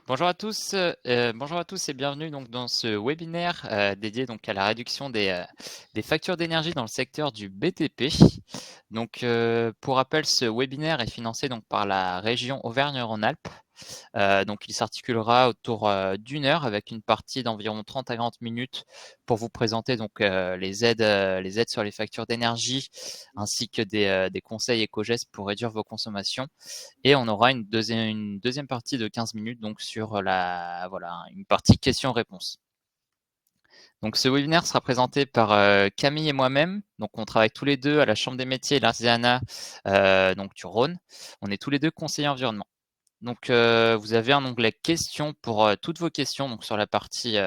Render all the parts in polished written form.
Bonjour à tous et bienvenue donc dans ce webinaire dédié donc à la réduction des factures d'énergie dans le secteur du BTP. Donc pour rappel, ce webinaire est financé donc par la région Auvergne-Rhône-Alpes. Donc il s'articulera autour d'une heure avec une partie d'environ 30 à 40 minutes pour vous présenter donc les aides sur les factures d'énergie ainsi que des conseils éco-gestes pour réduire vos consommations. Et on aura une deuxième partie de 15 minutes donc sur une partie questions-réponses. Donc ce webinaire sera présenté par Camille et moi-même. Donc on travaille tous les deux à la Chambre des métiers et l'Artisanat donc du Rhône. On est tous les deux conseillers environnement. Donc vous avez un onglet questions pour toutes vos questions donc sur la partie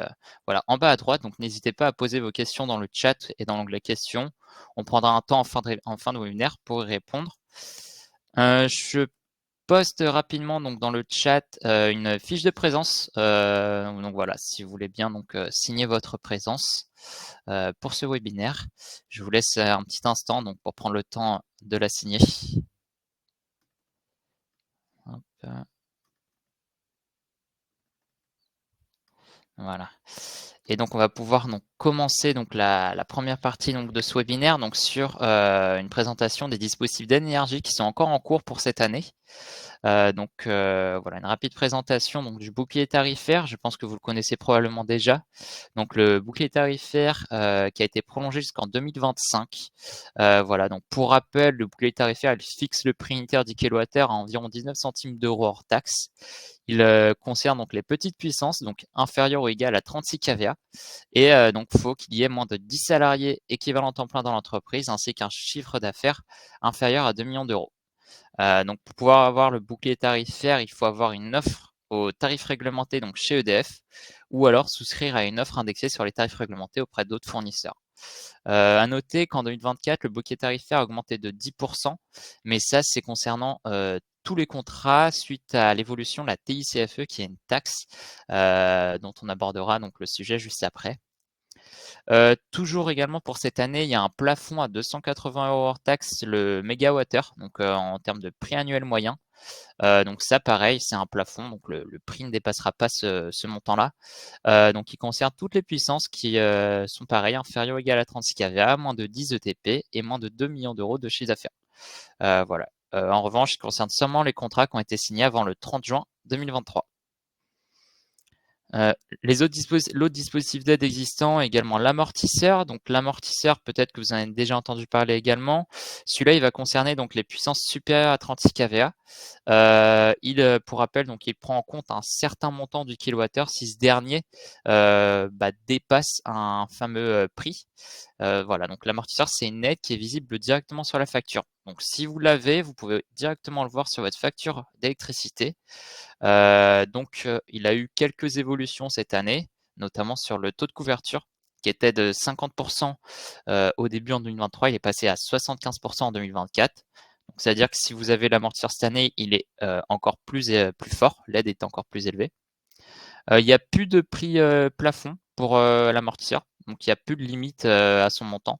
en bas à droite. Donc n'hésitez pas à poser vos questions dans le chat et dans l'onglet questions. On prendra un temps en fin de webinaire pour y répondre. Je poste rapidement donc dans le chat une fiche de présence. Donc voilà, si vous voulez bien donc signer votre présence pour ce webinaire. Je vous laisse un petit instant donc pour prendre le temps de la signer. Hop. Voilà. Et donc on va pouvoir donc commencer donc la première partie donc de ce webinaire donc sur une présentation des dispositifs d'énergie qui sont encore en cours pour cette année. Voilà une rapide présentation donc du bouclier tarifaire. Je pense que vous le connaissez probablement déjà. Donc le bouclier tarifaire qui a été prolongé jusqu'en 2025. Voilà, donc pour rappel, le bouclier tarifaire il fixe le prix unitaire du kilowattheure à environ 19 centimes d'euros hors taxe. Il concerne donc les petites puissances, donc inférieures ou égales à 36 kVA. Et donc, il faut qu'il y ait moins de 10 salariés équivalents temps plein dans l'entreprise, ainsi qu'un chiffre d'affaires inférieur à 2 millions d'euros. Donc, pour pouvoir avoir le bouclier tarifaire, il faut avoir une offre au tarif réglementé donc chez EDF, ou alors souscrire à une offre indexée sur les tarifs réglementés auprès d'autres fournisseurs. À noter qu'en 2024, le bouclier tarifaire a augmenté de 10%, mais ça, c'est concernant tous les contrats suite à l'évolution de la TICFE, qui est une taxe dont on abordera donc le sujet juste après. Toujours également pour cette année, il y a un plafond à 280 euros hors taxe le mégawattheure, donc en termes de prix annuel moyen. Donc ça, pareil, c'est un plafond, donc le prix ne dépassera pas ce montant-là. Donc il concerne toutes les puissances qui sont pareilles, inférieures ou égales à 36 kVA, moins de 10 ETP et moins de 2 millions d'euros de chiffre d'affaires. Voilà. En revanche, il concerne seulement les contrats qui ont été signés avant le 30 juin 2023. L'autre dispositif d'aide existant est également l'amortisseur. Donc l'amortisseur, peut-être que vous en avez déjà entendu parler également. Celui-là, il va concerner donc les puissances supérieures à 36 kVA. Pour rappel, donc il prend en compte un certain montant du kilowattheure si ce dernier dépasse un fameux prix. Voilà, donc l'amortisseur, c'est une aide qui est visible directement sur la facture. Donc si vous l'avez, vous pouvez directement le voir sur votre facture d'électricité. Il a eu quelques évolutions cette année, notamment sur le taux de couverture qui était de 50% au début en 2023, il est passé à 75% en 2024. Donc, c'est-à-dire que si vous avez l'amortisseur cette année, il est encore plus fort, l'aide est encore plus élevée. Il n'y a plus de prix plafond pour l'amortisseur, donc il n'y a plus de limite à son montant.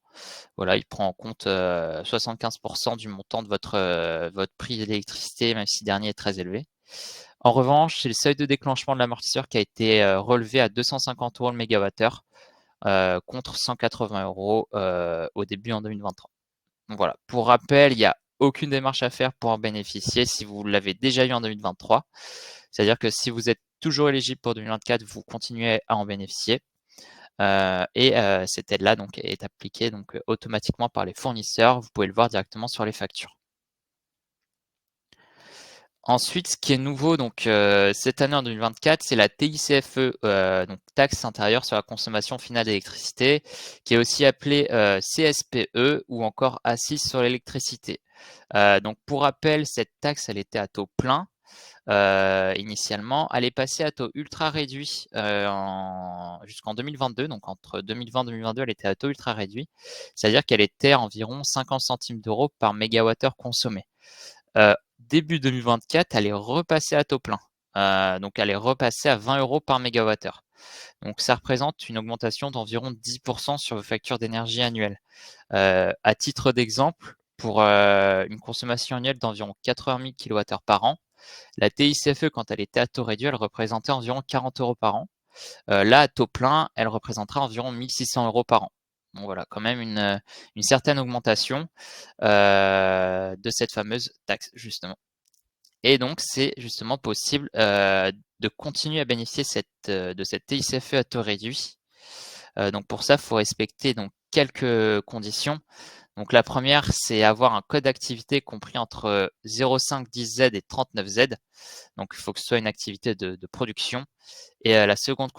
Voilà, il prend en compte 75% du montant de votre prix d'électricité, même si ce dernier est très élevé. En revanche, c'est le seuil de déclenchement de l'amortisseur qui a été relevé à 250 euros le mégawattheure contre 180 euros au début en 2023. Donc voilà, pour rappel, il n'y a aucune démarche à faire pour en bénéficier si vous l'avez déjà eu en 2023. C'est-à-dire que si vous êtes toujours éligible pour 2024, vous continuez à en bénéficier. Cette aide-là donc, est appliquée donc, automatiquement par les fournisseurs. Vous pouvez le voir directement sur les factures. Ensuite, ce qui est nouveau donc cette année en 2024, c'est la TICFE, donc taxe intérieure sur la consommation finale d'électricité, qui est aussi appelée CSPE ou encore assise sur l'électricité. Donc pour rappel, cette taxe, elle était à taux plein initialement. Elle est passée à taux ultra réduit jusqu'en 2022. Donc entre 2020 et 2022, elle était à taux ultra réduit. C'est-à-dire qu'elle était à environ 50 centimes d'euros par mégawattheure consommé. Début 2024, elle est repassée à taux plein. Donc elle est repassée à 20 euros par mégawattheure. Donc ça représente une augmentation d'environ 10% sur vos factures d'énergie annuelles. À titre d'exemple, pour une consommation annuelle d'environ 80 000 kWh par an, La TICFE, quand elle était à taux réduit, elle représentait environ 40 € par an. Là, à taux plein, elle représentera environ 1 600 € par an. Donc voilà, quand même une certaine augmentation de cette fameuse taxe, justement. Et donc, c'est justement possible de continuer à bénéficier de cette TICFE à taux réduit. Donc pour ça, il faut respecter donc quelques conditions. Donc la première, c'est avoir un code d'activité compris entre 0,5, 10Z et 39Z. Donc il faut que ce soit une activité de production. Et la seconde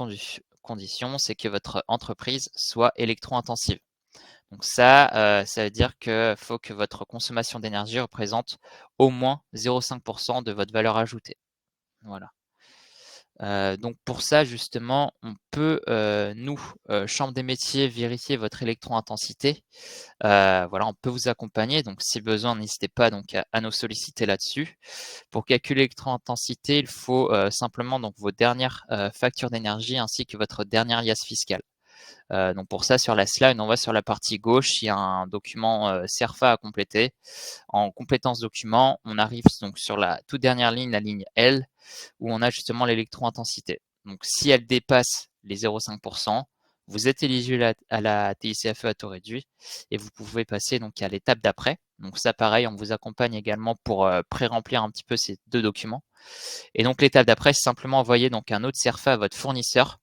condition, c'est que votre entreprise soit électro-intensive. Donc ça veut dire qu'il faut que votre consommation d'énergie représente au moins 0,5% de votre valeur ajoutée. Voilà. Donc pour ça justement, on peut, nous, chambre des métiers, vérifier votre électro-intensité. Voilà, on peut vous accompagner, donc si besoin, n'hésitez pas donc à nous solliciter là-dessus. Pour calculer l'électro-intensité, il faut, simplement donc vos dernières, factures d'énergie ainsi que votre dernière liasse fiscale. Donc pour ça, sur la slide, on voit sur la partie gauche, il y a un document, CERFA à compléter. En complétant ce document, on arrive donc sur la toute dernière ligne, la ligne L, où on a justement l'électro-intensité. Donc si elle dépasse les 0,5%, vous êtes éligible à la TICFE à taux réduit et vous pouvez passer donc à l'étape d'après. Donc ça, pareil, on vous accompagne également pour pré-remplir un petit peu ces deux documents. Et donc l'étape d'après, c'est simplement envoyer donc un autre CERFA à votre fournisseur,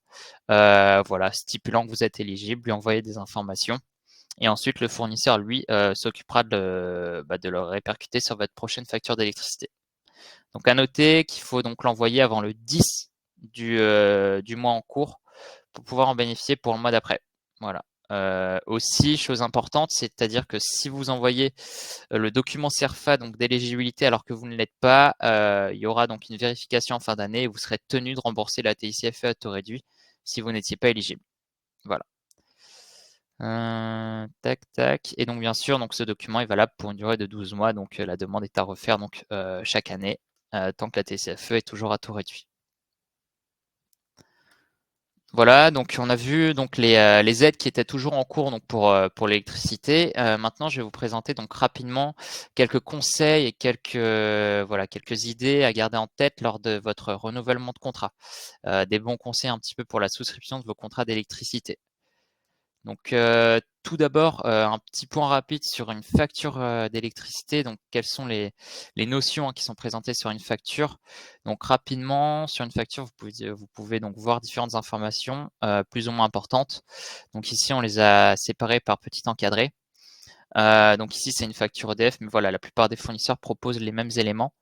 voilà, stipulant que vous êtes éligible, lui envoyer des informations. Et ensuite, le fournisseur, lui, s'occupera de le répercuter sur votre prochaine facture d'électricité. Donc à noter qu'il faut donc l'envoyer avant le 10 du mois en cours pour pouvoir en bénéficier pour le mois d'après. Voilà. Aussi, chose importante, c'est-à-dire que si vous envoyez le document CERFA donc d'éligibilité alors que vous ne l'êtes pas, il y aura donc une vérification en fin d'année et vous serez tenu de rembourser la TICFE à taux réduit si vous n'étiez pas éligible. Voilà. Tac, tac. Et donc bien sûr, donc ce document est valable pour une durée de 12 mois, donc la demande est à refaire donc chaque année, tant que la TCFE est toujours à taux réduit. Voilà, donc on a vu donc les aides qui étaient toujours en cours donc pour l'électricité. Maintenant, je vais vous présenter donc rapidement quelques conseils et quelques idées à garder en tête lors de votre renouvellement de contrat. Des bons conseils un petit peu pour la souscription de vos contrats d'électricité. Donc, tout d'abord, un petit point rapide sur une facture, d'électricité. Donc, quelles sont les notions, hein, qui sont présentées sur une facture? Donc rapidement, sur une facture, vous pouvez donc voir différentes informations, plus ou moins importantes. Donc ici, on les a séparées par petit encadré. Donc ici, c'est une facture EDF, mais voilà, la plupart des fournisseurs proposent les mêmes éléments.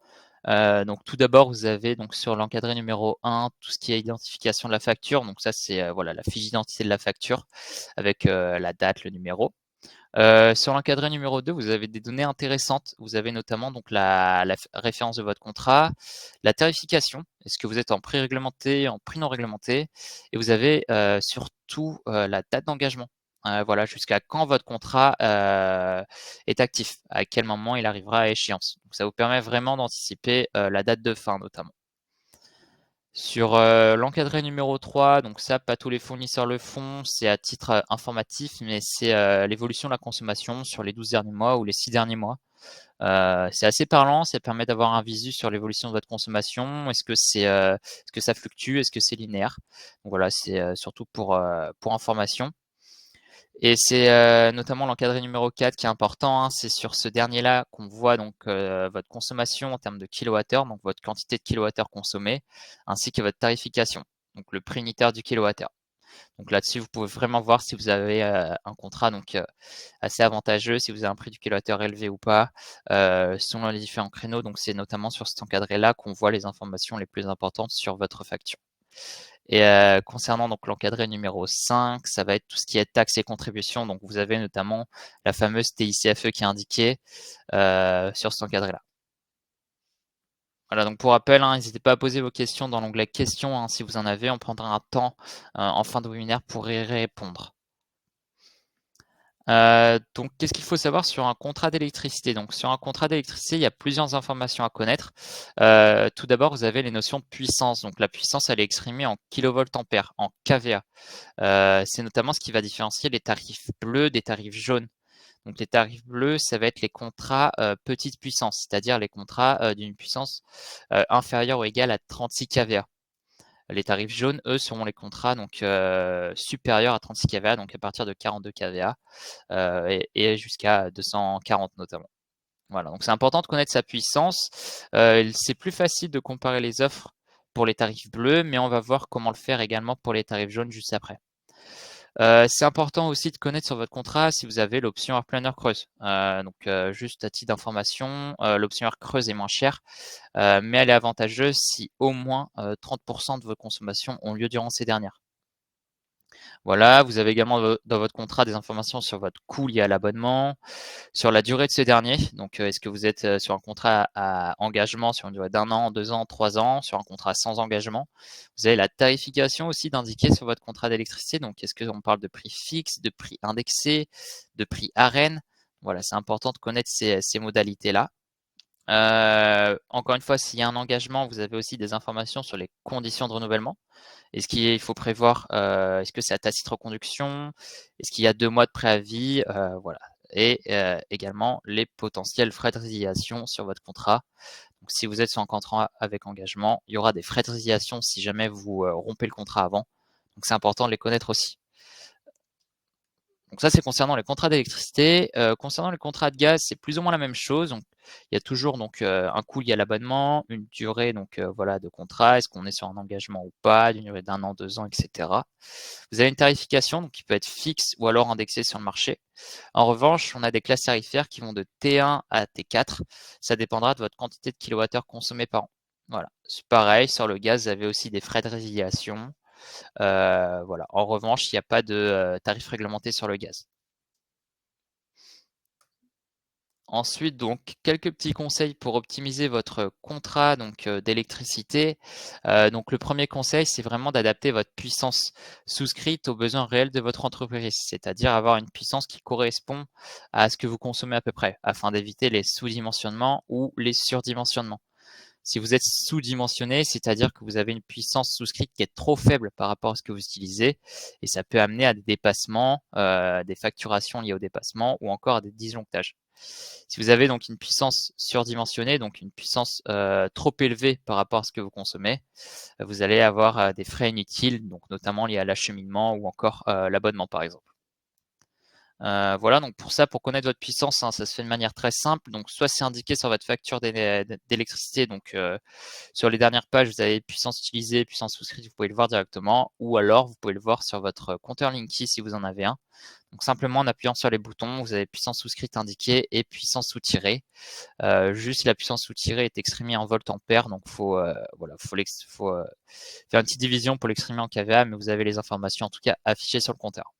Donc tout d'abord, vous avez donc sur l'encadré numéro 1, tout ce qui est identification de la facture. Donc ça, c'est voilà, la fiche d'identité de la facture avec la date, le numéro. Sur l'encadré numéro 2, vous avez des données intéressantes. Vous avez notamment donc la référence de votre contrat, la tarification. Est-ce que vous êtes en prix réglementé, en prix non réglementé? Et vous avez surtout la date d'engagement. Voilà, jusqu'à quand votre contrat est actif, à quel moment il arrivera à échéance. Donc ça vous permet vraiment d'anticiper la date de fin notamment. Sur l'encadré numéro 3, donc ça, pas tous les fournisseurs le font, c'est à titre informatif, mais c'est l'évolution de la consommation sur les 12 derniers mois ou les 6 derniers mois. C'est assez parlant, ça permet d'avoir un visu sur l'évolution de votre consommation. Est-ce que ça fluctue? Est-ce que c'est linéaire? Donc voilà, c'est surtout pour information. Et c'est notamment l'encadré numéro 4 qui est important, hein. C'est sur ce dernier-là qu'on voit donc votre consommation en termes de kilowattheure, donc votre quantité de kilowattheure consommée, ainsi que votre tarification, donc le prix unitaire du kilowattheure. Donc là-dessus, vous pouvez vraiment voir si vous avez un contrat donc assez avantageux, si vous avez un prix du kilowattheure élevé ou pas, selon les différents créneaux. Donc c'est notamment sur cet encadré-là qu'on voit les informations les plus importantes sur votre facture. Et concernant donc l'encadré numéro 5, ça va être tout ce qui est taxes et contributions. Donc vous avez notamment la fameuse TICFE qui est indiquée sur cet encadré-là. Voilà, donc pour rappel, hein, n'hésitez pas à poser vos questions dans l'onglet questions, hein, si vous en avez. On prendra un temps en fin de webinaire pour y répondre. Donc qu'est-ce qu'il faut savoir sur un contrat d'électricité? Donc sur un contrat d'électricité, il y a plusieurs informations à connaître. Tout d'abord, vous avez les notions de puissance. Donc la puissance, elle est exprimée en kilovoltampères, en kVA. C'est notamment ce qui va différencier les tarifs bleus des tarifs jaunes. Donc les tarifs bleus, ça va être les contrats petite puissance, c'est-à-dire les contrats d'une puissance inférieure ou égale à 36 kVA. Les tarifs jaunes, eux, seront les contrats donc supérieurs à 36 kVA, donc à partir de 42 kVA et jusqu'à 240 notamment. Voilà, donc c'est important de connaître sa puissance. C'est plus facile de comparer les offres pour les tarifs bleus, mais on va voir comment le faire également pour les tarifs jaunes juste après. C'est important aussi de connaître sur votre contrat si vous avez l'option Air Planner creuse. Juste à titre d'information, l'option Air creuse est moins chère, mais elle est avantageuse si au moins 30% de vos consommations ont lieu durant ces dernières. Voilà, vous avez également dans votre contrat des informations sur votre coût lié à l'abonnement, sur la durée de ce dernier. Donc, est-ce que vous êtes sur un contrat à engagement sur une durée d'1 an, 2 ans, 3 ans, sur un contrat sans engagement? Vous avez la tarification aussi d'indiquer sur votre contrat d'électricité. Donc, est-ce qu'on parle de prix fixe, de prix indexé, de prix ARENH? Voilà, c'est important de connaître ces modalités-là. Encore une fois, s'il y a un engagement, vous avez aussi des informations sur les conditions de renouvellement. Est-ce qu'il faut prévoir, est-ce que c'est à tacite reconduction? Est-ce qu'il y a 2 mois de préavis? Voilà et également les potentiels frais de résiliation sur votre contrat. Donc si vous êtes sur un contrat avec engagement, il y aura des frais de résiliation si jamais vous, rompez le contrat avant. Donc c'est important de les connaître aussi. Donc ça, c'est concernant les contrats d'électricité. Concernant les contrats de gaz, c'est plus ou moins la même chose. Donc, il y a toujours donc un coût lié à l'abonnement, une durée donc voilà de contrat. Est-ce qu'on est sur un engagement ou pas, d'une durée d'1 an, 2 ans, etc. Vous avez une tarification donc qui peut être fixe ou alors indexée sur le marché. En revanche, on a des classes tarifaires qui vont de T1 à T4. Ça dépendra de votre quantité de kilowattheures consommés par an. Voilà. C'est pareil, sur le gaz, vous avez aussi des frais de résiliation. Voilà. En revanche, il n'y a pas de tarif réglementé sur le gaz. Ensuite, donc, quelques petits conseils pour optimiser votre contrat donc d'électricité. Donc, le premier conseil, c'est vraiment d'adapter votre puissance souscrite aux besoins réels de votre entreprise, c'est-à-dire avoir une puissance qui correspond à ce que vous consommez à peu près, afin d'éviter les sous-dimensionnements ou les surdimensionnements. Si vous êtes sous-dimensionné, c'est-à-dire que vous avez une puissance souscrite qui est trop faible par rapport à ce que vous utilisez, et ça peut amener à des dépassements, des facturations liées au dépassement ou encore à des disjonctages. Si vous avez donc une puissance surdimensionnée, donc une puissance trop élevée par rapport à ce que vous consommez, vous allez avoir des frais inutiles, donc notamment liés à l'acheminement ou encore l'abonnement par exemple. Voilà, donc pour ça, pour connaître votre puissance, hein, ça se fait de manière très simple. Donc, soit c'est indiqué sur votre facture d'électricité, donc sur les dernières pages, vous avez puissance utilisée, puissance souscrite, vous pouvez le voir directement, ou alors vous pouvez le voir sur votre compteur Linky si vous en avez un. Donc, simplement en appuyant sur les boutons, vous avez puissance souscrite indiquée et puissance soutirée. Juste la puissance soutirée est exprimée en volt ampère, donc voilà, faut faire une petite division pour l'exprimer en kVA, mais vous avez les informations en tout cas affichées sur le compteur.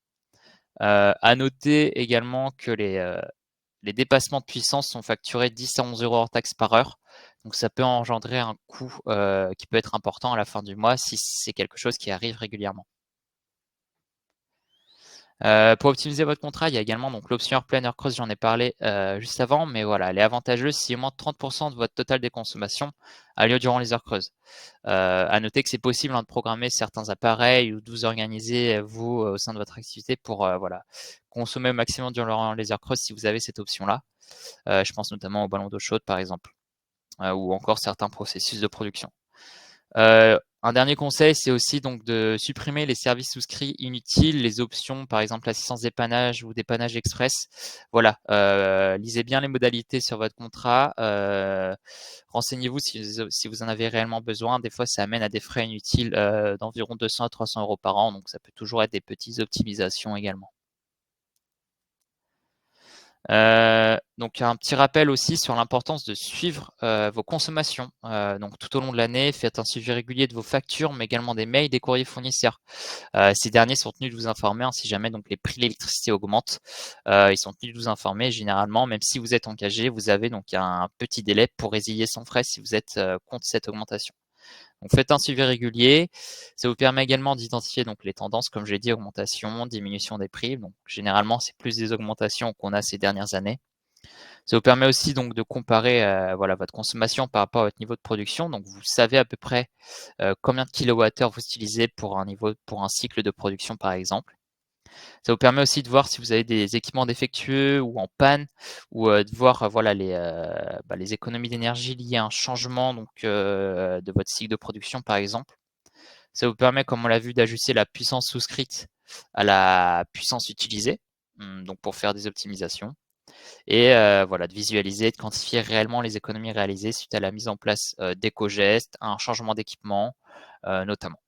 À noter également que les dépassements de puissance sont facturés 10 à 11 euros hors taxe par heure. Donc ça peut engendrer un coût qui peut être important à la fin du mois si c'est quelque chose qui arrive régulièrement. Pour optimiser votre contrat, il y a également donc l'option Air Planner creuse, j'en ai parlé juste avant, mais voilà, elle est avantageuse si au moins 30% de votre total des consommations a lieu durant les heures creuses. À noter que c'est possible de programmer certains appareils ou de vous organiser vous au sein de votre activité pour voilà, consommer au maximum durant les heures creuses si vous avez cette option-là. Je pense notamment au ballon d'eau chaude par exemple, ou encore certains processus de production. Un dernier conseil, c'est aussi donc de supprimer les services souscrits inutiles, les options, par exemple l'assistance dépannage ou dépannage express. Voilà, lisez bien les modalités sur votre contrat. Renseignez-vous si vous en avez réellement besoin. Des fois, ça amène à des frais inutiles d'environ 200 à 300 euros par an, donc ça peut toujours être des petites optimisations également. Donc un petit rappel aussi sur l'importance de suivre vos consommations. Donc tout au long de l'année, faites un suivi régulier de vos factures, mais également des mails, des courriers fournisseurs. Ces derniers sont tenus de vous informer si jamais donc les prix de l'électricité augmentent. Ils sont tenus de vous informer généralement, même si vous êtes engagé, vous avez donc un petit délai pour résilier sans frais si vous êtes contre cette augmentation. Donc faites un suivi régulier. Ça vous permet également d'identifier donc les tendances, comme j'ai dit, augmentation, diminution des prix. Donc généralement, c'est plus des augmentations qu'on a ces dernières années. Ça vous permet aussi donc de comparer voilà, votre consommation par rapport à votre niveau de production. Donc vous savez à peu près combien de kilowattheures vous utilisez pour un cycle de production par exemple. Ça vous permet aussi de voir si vous avez des équipements défectueux ou en panne, ou de voir voilà les économies d'énergie liées à un changement donc de votre cycle de production par exemple. Ça vous permet, comme on l'a vu, d'ajuster la puissance souscrite à la puissance utilisée, donc pour faire des optimisations. Et voilà, de visualiser, de quantifier réellement les économies réalisées suite à la mise en place d'éco-gestes, un changement d'équipement notamment.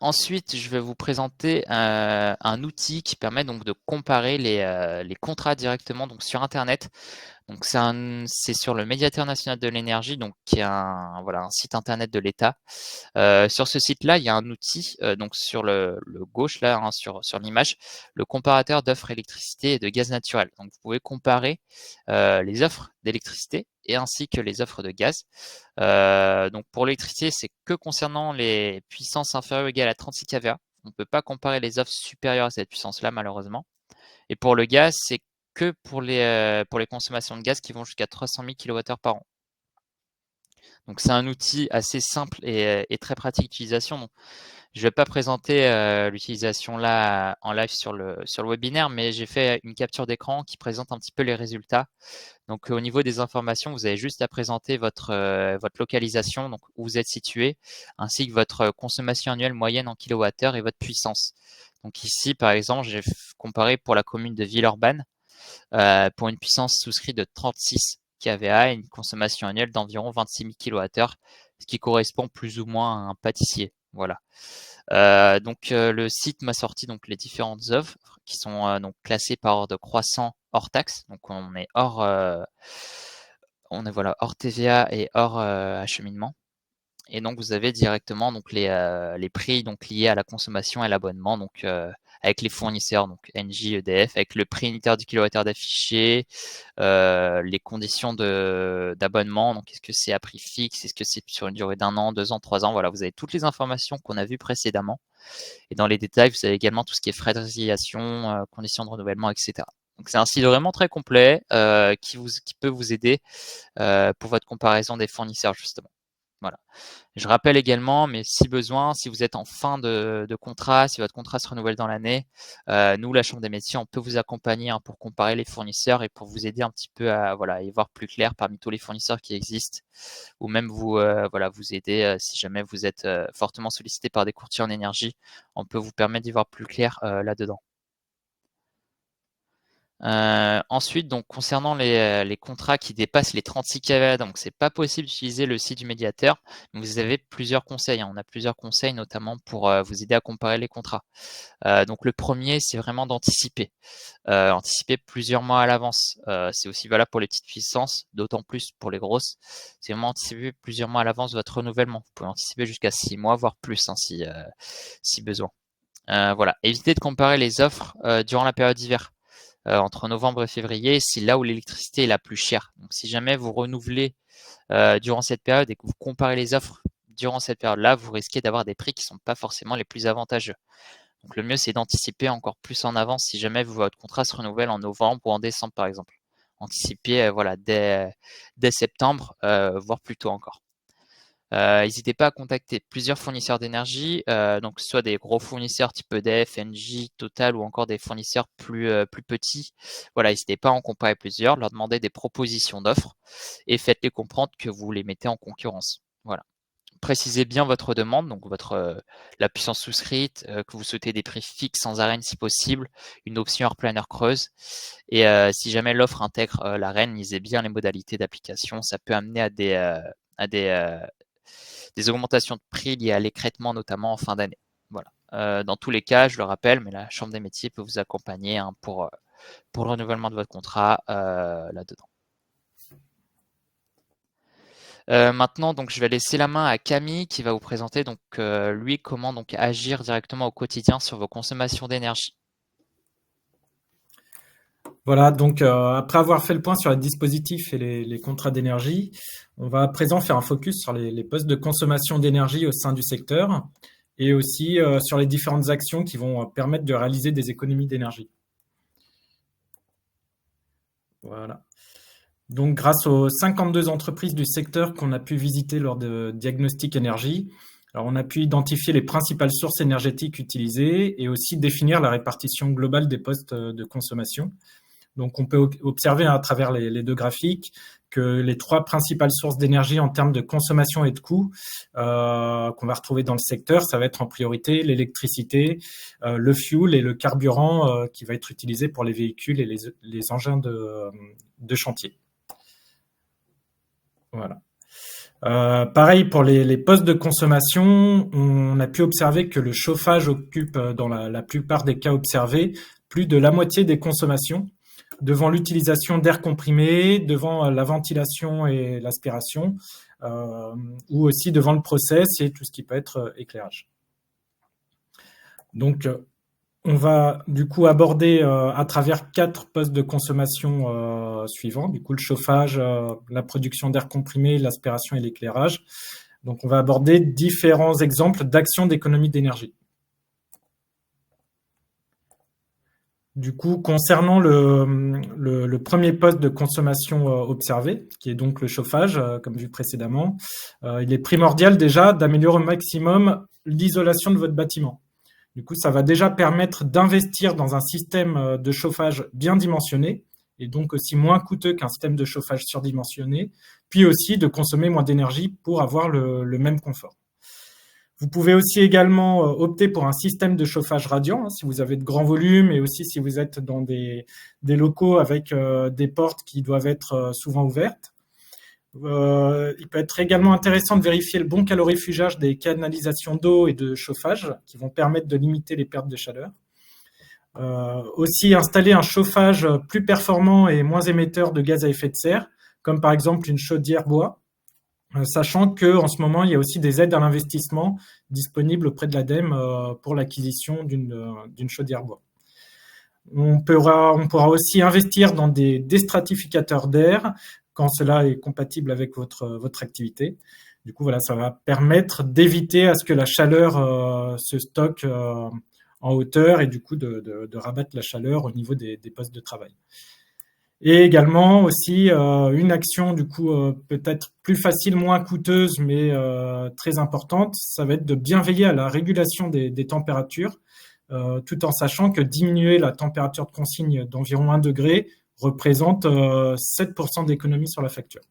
Ensuite, je vais vous présenter un outil qui permet donc de comparer les contrats directement donc sur Internet. Donc c'est sur le Médiateur national de l'énergie, donc qui est un site internet de l'État. Sur ce site-là, il y a un outil donc sur le gauche là, hein, sur l'image, le comparateur d'offres d'électricité et de gaz naturel. Donc vous pouvez comparer les offres d'électricité et ainsi que les offres de gaz. Donc pour l'électricité, c'est que concernant les puissances inférieures ou égales à 36 kVA. On ne peut pas comparer les offres supérieures à cette puissance-là, malheureusement. Et pour le gaz, c'est que pour les consommations de gaz qui vont jusqu'à 300 000 kWh par an. Donc c'est un outil assez simple et très pratique d'utilisation. Donc, je ne vais pas présenter l'utilisation là en live sur le webinaire, mais j'ai fait une capture d'écran qui présente un petit peu les résultats. Donc au niveau des informations, vous avez juste à présenter votre localisation, donc où vous êtes situé, ainsi que votre consommation annuelle moyenne en kilowattheure et votre puissance. Donc ici, par exemple, j'ai comparé pour la commune de Villeurbanne, pour une puissance souscrite de 36 kVA et une consommation annuelle d'environ 26 000 kWh, ce qui correspond plus ou moins à un pâtissier. Voilà. Donc le site m'a sorti donc les différentes offres qui sont donc classées par ordre croissant hors taxe. Donc on est hors TVA et hors acheminement. Et donc vous avez directement donc les prix donc liés à la consommation et l'abonnement, donc avec les fournisseurs, donc Engie, EDF, avec le prix unitaire du kilowattheure d'affiché, les conditions d'abonnement, donc est-ce que c'est à prix fixe, est-ce que c'est sur une durée d'1 an, 2 ans, 3 ans, voilà, vous avez toutes les informations qu'on a vues précédemment. Et dans les détails, vous avez également tout ce qui est frais de résiliation, conditions de renouvellement, etc. Donc c'est un site vraiment très complet qui peut vous aider pour votre comparaison des fournisseurs justement. Voilà. Je rappelle également, mais si besoin, si vous êtes en fin de contrat, si votre contrat se renouvelle dans l'année, nous, la Chambre des métiers, on peut vous accompagner pour comparer les fournisseurs et pour vous aider un petit peu à y voir plus clair parmi tous les fournisseurs qui existent, ou même vous aider si jamais vous êtes fortement sollicité par des courtiers en énergie, on peut vous permettre d'y voir plus clair là-dedans. Ensuite, donc concernant les contrats qui dépassent les 36 kVA, donc c'est pas possible d'utiliser le site du médiateur. Mais vous avez plusieurs conseils, On a plusieurs conseils notamment pour vous aider à comparer les contrats. Donc le premier, c'est vraiment d'anticiper. Anticiper plusieurs mois à l'avance. C'est aussi valable pour les petites puissances, d'autant plus pour les grosses. C'est vraiment anticiper plusieurs mois à l'avance votre renouvellement. Vous pouvez anticiper jusqu'à 6 mois, voire plus si besoin. Voilà. Évitez de comparer les offres durant la période d'hiver. Entre novembre et février, c'est là où l'électricité est la plus chère. Donc si jamais vous renouvelez durant cette période et que vous comparez les offres durant cette période-là, vous risquez d'avoir des prix qui ne sont pas forcément les plus avantageux. Donc le mieux, c'est d'anticiper encore plus en avance si jamais votre contrat se renouvelle en novembre ou en décembre, par exemple. Anticiper dès septembre, voire plus tôt encore. N'hésitez pas à contacter plusieurs fournisseurs d'énergie, donc soit des gros fournisseurs type EDF, Engie, Total ou encore des fournisseurs plus petits. Voilà, n'hésitez pas à en comparer plusieurs, leur demander des propositions d'offres et faites-les comprendre que vous les mettez en concurrence. Voilà. Précisez bien votre demande, donc la puissance souscrite, que vous souhaitez des prix fixes sans arène si possible, une option hors planeur creuse. Et si jamais l'offre intègre l'arène, lisez bien les modalités d'application. Ça peut amener à des augmentations de prix liées à l'écrêtement, notamment en fin d'année. Voilà. Dans tous les cas, je le rappelle, mais la Chambre des métiers peut vous accompagner pour le renouvellement de votre contrat là-dedans. Maintenant, donc, je vais laisser la main à Camille qui va vous présenter donc lui comment donc agir directement au quotidien sur vos consommations d'énergie. Voilà, donc après avoir fait le point sur les dispositifs et les contrats d'énergie, on va à présent faire un focus sur les postes de consommation d'énergie au sein du secteur et aussi sur les différentes actions qui vont permettre de réaliser des économies d'énergie. Voilà. Donc, grâce aux 52 entreprises du secteur qu'on a pu visiter lors de Diagnostic Énergie, Alors, on a pu identifier les principales sources énergétiques utilisées et aussi définir la répartition globale des postes de consommation. Donc, on peut observer à travers les deux graphiques que les 3 principales sources d'énergie en termes de consommation et de coûts qu'on va retrouver dans le secteur, ça va être en priorité l'électricité, le fuel et le carburant qui va être utilisé pour les véhicules et les engins de chantier. Voilà. Pareil pour les postes de consommation, on a pu observer que le chauffage occupe dans la plupart des cas observés plus de la moitié des consommations, devant l'utilisation d'air comprimé, devant la ventilation et l'aspiration, ou aussi devant le process et tout ce qui peut être éclairage. Donc, on va du coup aborder à travers 4 postes de consommation suivants, du coup le chauffage, la production d'air comprimé, l'aspiration et l'éclairage. Donc, on va aborder différents exemples d'actions d'économie d'énergie. Du coup, concernant le premier poste de consommation observé, qui est donc le chauffage, comme vu précédemment, il est primordial déjà d'améliorer au maximum l'isolation de votre bâtiment. Du coup, ça va déjà permettre d'investir dans un système de chauffage bien dimensionné, et donc aussi moins coûteux qu'un système de chauffage surdimensionné, puis aussi de consommer moins d'énergie pour avoir le même confort. Vous pouvez aussi également opter pour un système de chauffage radiant, si vous avez de grands volumes et aussi si vous êtes dans des locaux avec des portes qui doivent être souvent ouvertes. Il peut être également intéressant de vérifier le bon calorifugage des canalisations d'eau et de chauffage qui vont permettre de limiter les pertes de chaleur. Aussi installer un chauffage plus performant et moins émetteur de gaz à effet de serre, comme par exemple une chaudière bois, sachant qu'en ce moment, il y a aussi des aides à l'investissement disponibles auprès de l'ADEME pour l'acquisition d'une chaudière bois. On pourra aussi investir dans des déstratificateurs d'air quand cela est compatible avec votre activité. Du coup, voilà, ça va permettre d'éviter à ce que la chaleur se stocke en hauteur et du coup de rabattre la chaleur au niveau des postes de travail. Et également aussi une action du coup peut-être plus facile, moins coûteuse, mais très importante, ça va être de bien veiller à la régulation des températures, tout en sachant que diminuer la température de consigne d'environ 1 degré représente 7% d'économie sur la facture.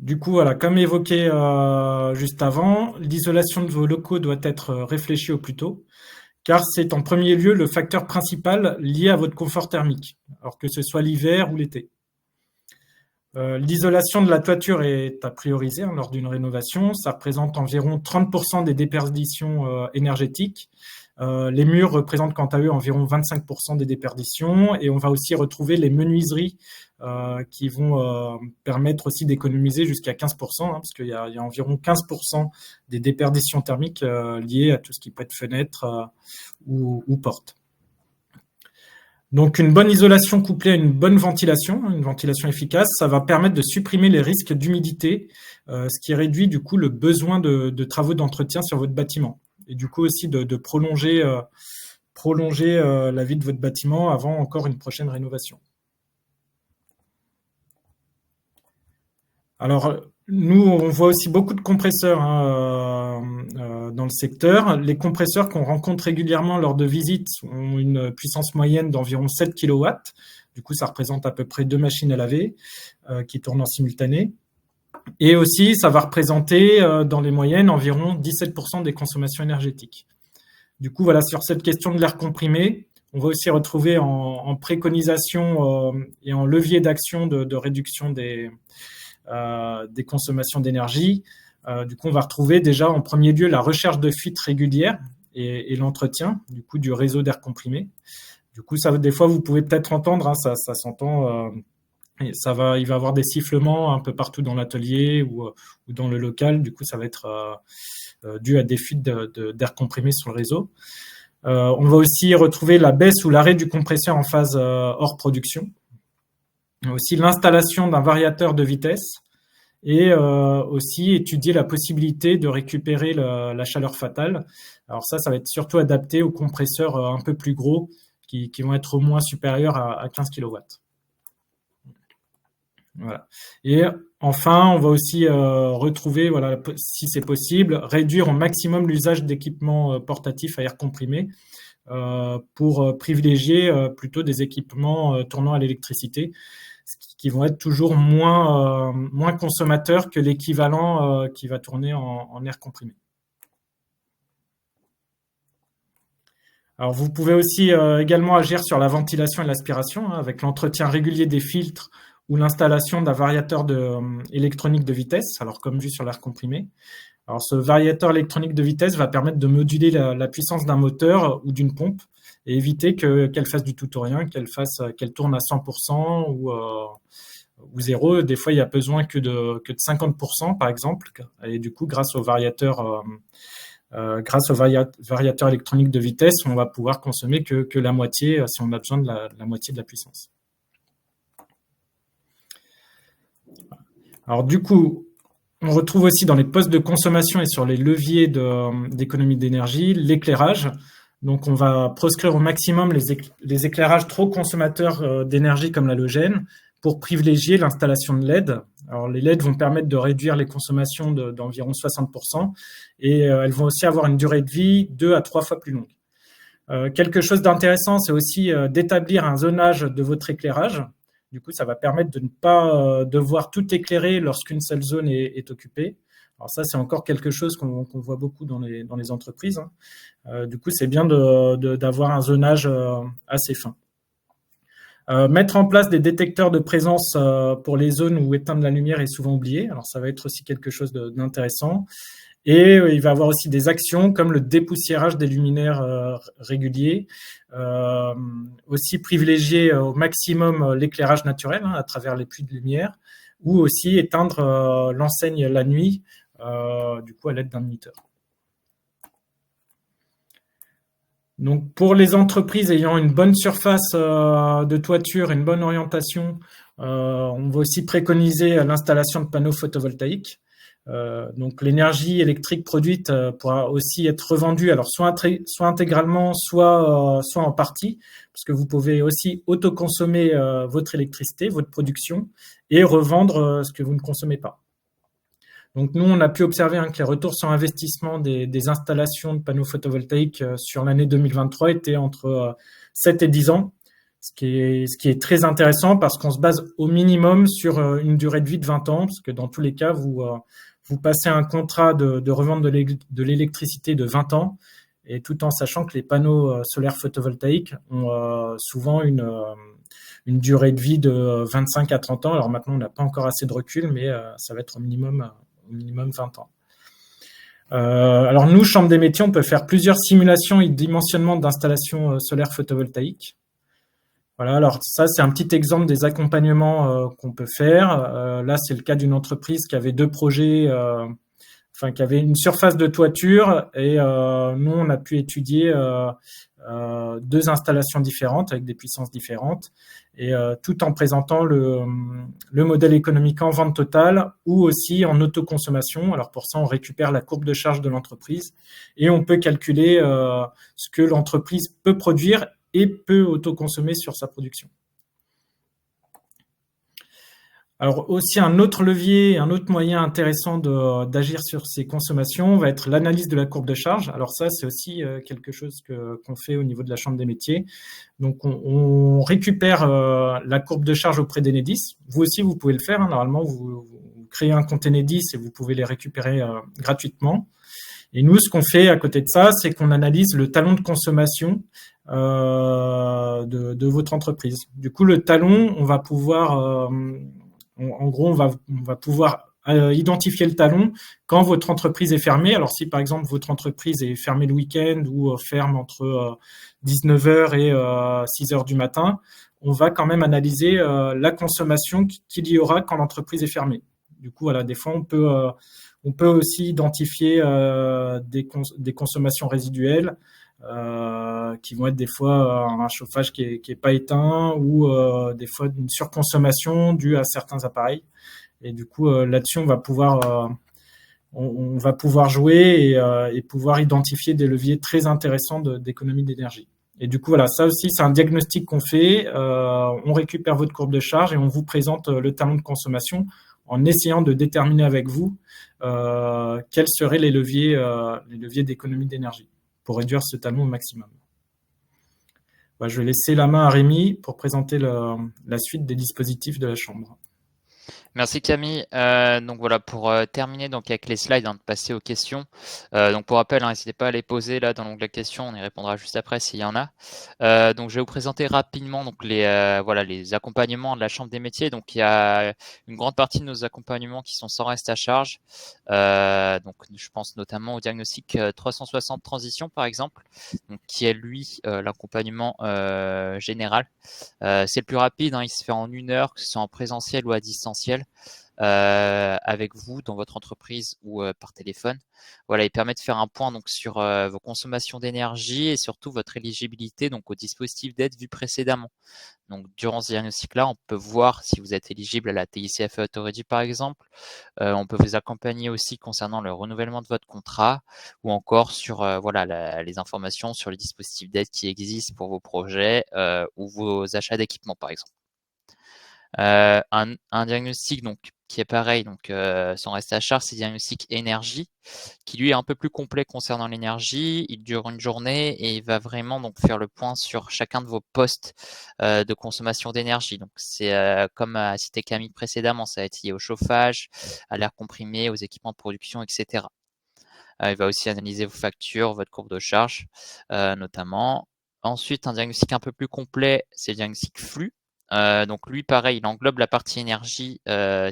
Du coup, voilà, comme évoqué juste avant, l'isolation de vos locaux doit être réfléchie au plus tôt, car c'est en premier lieu le facteur principal lié à votre confort thermique, alors que ce soit l'hiver ou l'été. L'isolation de la toiture est à prioriser lors d'une rénovation. Ça représente environ 30% des déperditions énergétiques. Les murs représentent quant à eux environ 25% des déperditions. Et on va aussi retrouver les menuiseries qui vont permettre aussi d'économiser jusqu'à 15%, parce qu'il y a environ 15% des déperditions thermiques liées à tout ce qui peut être fenêtre ou porte. Donc, une bonne isolation couplée à une bonne ventilation, une ventilation efficace, ça va permettre de supprimer les risques d'humidité, ce qui réduit du coup le besoin de travaux d'entretien sur votre bâtiment. Et du coup aussi de prolonger la vie de votre bâtiment avant encore une prochaine rénovation. Alors, nous, on voit aussi beaucoup de compresseurs dans le secteur. Les compresseurs qu'on rencontre régulièrement lors de visites ont une puissance moyenne d'environ 7 kW. Du coup, ça représente à peu près 2 machines à laver qui tournent en simultané. Et aussi, ça va représenter dans les moyennes environ 17% des consommations énergétiques. Du coup, voilà, sur cette question de l'air comprimé, on va aussi retrouver en préconisation et en levier d'action de réduction des consommations d'énergie. Du coup, on va retrouver déjà en premier lieu la recherche de fuites régulières et l'entretien du coup du réseau d'air comprimé. Du coup, ça, des fois, vous pouvez peut-être entendre, ça s'entend. Il va y avoir des sifflements un peu partout dans l'atelier ou dans le local. Du coup, ça va être dû à des fuites d'air comprimé sur le réseau. On va aussi retrouver la baisse ou l'arrêt du compresseur en phase hors production. Aussi l'installation d'un variateur de vitesse et aussi étudier la possibilité de récupérer la chaleur fatale. Alors ça va être surtout adapté aux compresseurs un peu plus gros qui vont être au moins supérieurs à 15 kW. Voilà. Et enfin, on va aussi retrouver, voilà, si c'est possible, réduire au maximum l'usage d'équipements portatifs à air comprimé pour privilégier plutôt des équipements tournant à l'électricité, qui vont être toujours moins consommateurs que l'équivalent qui va tourner en air comprimé. Alors, vous pouvez aussi également agir sur la ventilation et l'aspiration avec l'entretien régulier des filtres ou l'installation d'un variateur électronique de vitesse, alors comme vu sur l'air comprimé. Alors, ce variateur électronique de vitesse va permettre de moduler la puissance d'un moteur ou d'une pompe et éviter qu'elle fasse du tout ou rien, qu'elle tourne à 100% ou zéro. Des fois, il y a besoin que de 50%, par exemple. Et du coup, grâce au variateur électronique de vitesse, on va pouvoir consommer que la moitié, si on a besoin de la moitié de la puissance. Alors du coup, on retrouve aussi dans les postes de consommation et sur les leviers d'économie d'énergie l'éclairage. Donc on va proscrire au maximum les éclairages trop consommateurs d'énergie comme l'halogène pour privilégier l'installation de LED. Alors les LED vont permettre de réduire les consommations d'environ 60% et elles vont aussi avoir une durée de vie 2 à 3 fois plus longue. Quelque chose d'intéressant, c'est aussi d'établir un zonage de votre éclairage. Du coup, ça va permettre de ne pas devoir tout éclairer lorsqu'une seule zone est occupée. Alors ça, c'est encore quelque chose qu'on voit beaucoup dans les entreprises. Du coup, c'est bien d'avoir un zonage assez fin. Mettre en place des détecteurs de présence pour les zones où éteindre la lumière est souvent oublié. Alors ça va être aussi quelque chose d'intéressant. Et il va y avoir aussi des actions comme le dépoussiérage des luminaires réguliers, aussi privilégier au maximum l'éclairage naturel à travers les puits de lumière, ou aussi éteindre l'enseigne la nuit, du coup à l'aide d'un minuteur. Donc pour les entreprises ayant une bonne surface de toiture, une bonne orientation, on va aussi préconiser l'installation de panneaux photovoltaïques. Donc l'énergie électrique produite pourra aussi être revendue, alors soit intégralement, soit en partie, parce que vous pouvez aussi autoconsommer votre électricité, votre production, et revendre ce que vous ne consommez pas. Donc nous, on a pu observer que les retours sur investissement des installations de panneaux photovoltaïques sur l'année 2023 étaient entre 7 et 10 ans, ce qui est très intéressant parce qu'on se base au minimum sur une durée de vie de 20 ans, parce que dans tous les cas, vous passez un contrat de revente de l'électricité de 20 ans, et tout en sachant que les panneaux solaires photovoltaïques ont souvent une durée de vie de 25 à 30 ans. Alors maintenant, on n'a pas encore assez de recul, mais ça va être au minimum 20 ans. Alors nous, Chambre des métiers, on peut faire plusieurs simulations et dimensionnements d'installations solaires photovoltaïques. Voilà, alors ça, c'est un petit exemple des accompagnements qu'on peut faire. Là, c'est le cas d'une entreprise qui avait deux projets, qui avait une surface de toiture, et nous, on a pu étudier deux installations différentes avec des puissances différentes, et tout en présentant le modèle économique en vente totale ou aussi en autoconsommation. Alors pour ça, on récupère la courbe de charge de l'entreprise et on peut calculer ce que l'entreprise peut produire et peut autoconsommer sur sa production. Alors aussi un autre levier, un autre moyen intéressant d'agir sur ces consommations va être l'analyse de la courbe de charge. Alors ça, c'est aussi quelque chose qu'on fait au niveau de la Chambre des métiers. Donc on récupère la courbe de charge auprès d'Enedis. Vous aussi, vous pouvez le faire. Normalement, vous créez un compte Enedis et vous pouvez les récupérer gratuitement. Et nous, ce qu'on fait à côté de ça, c'est qu'on analyse le talon de consommation de votre entreprise. Du coup, le talon, on va pouvoir... En gros, on va pouvoir identifier le talon quand votre entreprise est fermée. Alors, si par exemple votre entreprise est fermée le week-end ou ferme entre 19h et 6h du matin, on va quand même analyser la consommation qu'il y aura quand l'entreprise est fermée. Du coup, voilà, des fois, on peut aussi identifier des consommations résiduelles qui vont être des fois un chauffage qui est pas éteint ou des fois une surconsommation due à certains appareils. Et du coup, là-dessus, on va pouvoir jouer et pouvoir identifier des leviers très intéressants d'économie d'énergie. Et du coup, voilà, ça aussi, c'est un diagnostic qu'on fait. On récupère votre courbe de charge et on vous présente le talon de consommation en essayant de déterminer avec vous quels seraient les leviers d'économie d'énergie pour réduire ce talon au maximum. Je vais laisser la main à Rémi pour présenter la suite des dispositifs de la Chambre. Merci Camille. Donc voilà, pour terminer donc avec les slides, de passer aux questions. Donc pour rappel, n'hésitez pas à les poser là dans l'onglet questions, on y répondra juste après s'il y en a. Donc je vais vous présenter rapidement donc les accompagnements de la Chambre des métiers. Donc il y a une grande partie de nos accompagnements qui sont sans reste à charge. Donc je pense notamment au diagnostic 360 transition par exemple, donc qui est lui l'accompagnement général. C'est le plus rapide, il se fait en 1 heure, que ce soit en présentiel ou à distanciel, avec vous dans votre entreprise ou par téléphone. Voilà, il permet de faire un point donc sur vos consommations d'énergie et surtout votre éligibilité donc au dispositif d'aide vu précédemment. Donc durant ce diagnostic-là, on peut voir si vous êtes éligible à la TICFE Authority par exemple. On peut vous accompagner aussi concernant le renouvellement de votre contrat ou encore sur les informations sur les dispositifs d'aide qui existent pour vos projets ou vos achats d'équipements par exemple. Un diagnostic donc qui est pareil, donc sans rester à charge, c'est diagnostic énergie, qui lui est un peu plus complet concernant l'énergie. Il dure une journée et il va vraiment donc faire le point sur chacun de vos postes de consommation d'énergie. Donc c'est comme a cité Camille précédemment, ça va être lié au chauffage, à l'air comprimé, aux équipements de production, etc. Il va aussi analyser vos factures, votre courbe de charge notamment. Ensuite, un diagnostic un peu plus complet, c'est le diagnostic flux. Donc lui, pareil, il englobe la partie énergie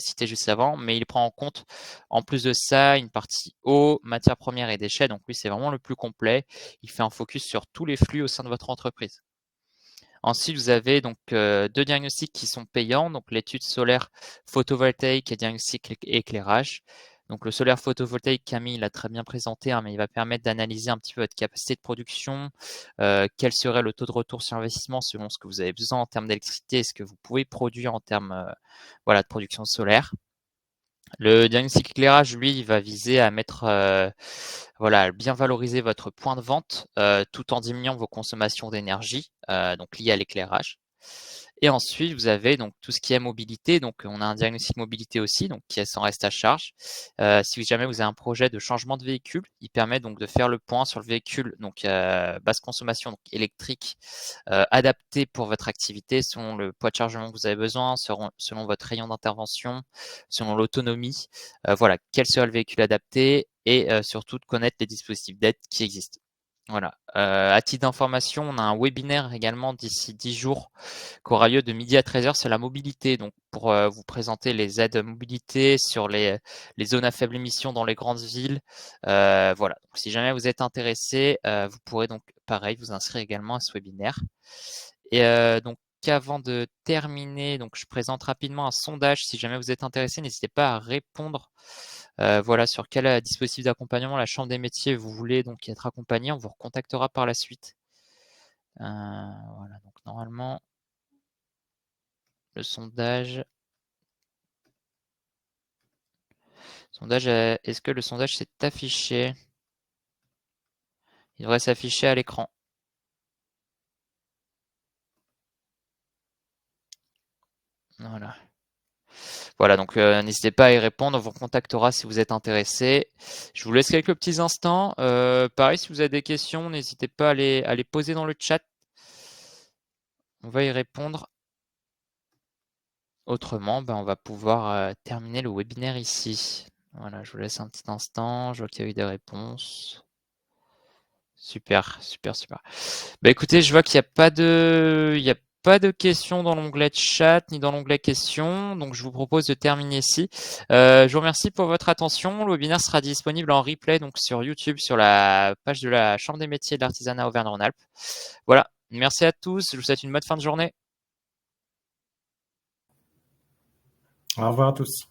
citée juste avant, mais il prend en compte, en plus de ça, une partie eau, matières premières et déchets. Donc lui, c'est vraiment le plus complet. Il fait un focus sur tous les flux au sein de votre entreprise. Ensuite, vous avez donc 2 diagnostics qui sont payants, donc l'étude solaire photovoltaïque et diagnostic éclairage. Donc le solaire photovoltaïque, Camille l'a très bien présenté, mais il va permettre d'analyser un petit peu votre capacité de production, quel serait le taux de retour sur investissement selon ce que vous avez besoin en termes d'électricité et ce que vous pouvez produire en termes de production solaire. Le diagnostic éclairage, lui, il va viser à mettre, bien valoriser votre point de vente, tout en diminuant vos consommations d'énergie, donc liées à l'éclairage. Et ensuite, vous avez donc tout ce qui est mobilité. Donc, on a un diagnostic mobilité aussi, donc qui est sans reste à charge. Si jamais vous avez un projet de changement de véhicule, il permet donc de faire le point sur le véhicule, donc basse consommation, donc électrique, adapté pour votre activité selon le poids de chargement que vous avez besoin, selon votre rayon d'intervention, selon l'autonomie. Quel sera le véhicule adapté et surtout de connaître les dispositifs d'aide qui existent. Voilà. À titre d'information, on a un webinaire également d'ici 10 jours qui aura lieu de midi à 13h sur la mobilité. Donc, pour vous présenter les aides mobilité sur les zones à faible émission dans les grandes villes. Donc, si jamais vous êtes intéressé, vous pourrez donc, pareil, vous inscrire également à ce webinaire. Et donc, avant de terminer, donc je présente rapidement un sondage. Si jamais vous êtes intéressé, n'hésitez pas à répondre. Sur quel dispositif d'accompagnement la Chambre des métiers vous voulez donc être accompagné. On vous recontactera par la suite. Donc normalement, le sondage, est-ce que le sondage s'est affiché? Il devrait s'afficher à l'écran. Voilà, donc n'hésitez pas à y répondre, on vous recontactera si vous êtes intéressé. Je vous laisse quelques petits instants. Pareil, si vous avez des questions, n'hésitez pas à les poser dans le chat. On va y répondre. Autrement, on va pouvoir terminer le webinaire ici. Voilà, je vous laisse un petit instant. Je vois qu'il y a eu des réponses. Super, super, super. Écoutez, je vois qu'il n'y a pas de questions dans l'onglet chat ni dans l'onglet questions. Donc, je vous propose de terminer ici. Je vous remercie pour votre attention. Le webinaire sera disponible en replay donc sur YouTube, sur la page de la Chambre des métiers de l'artisanat Auvergne-Rhône-Alpes. Voilà. Merci à tous. Je vous souhaite une bonne fin de journée. Au revoir à tous.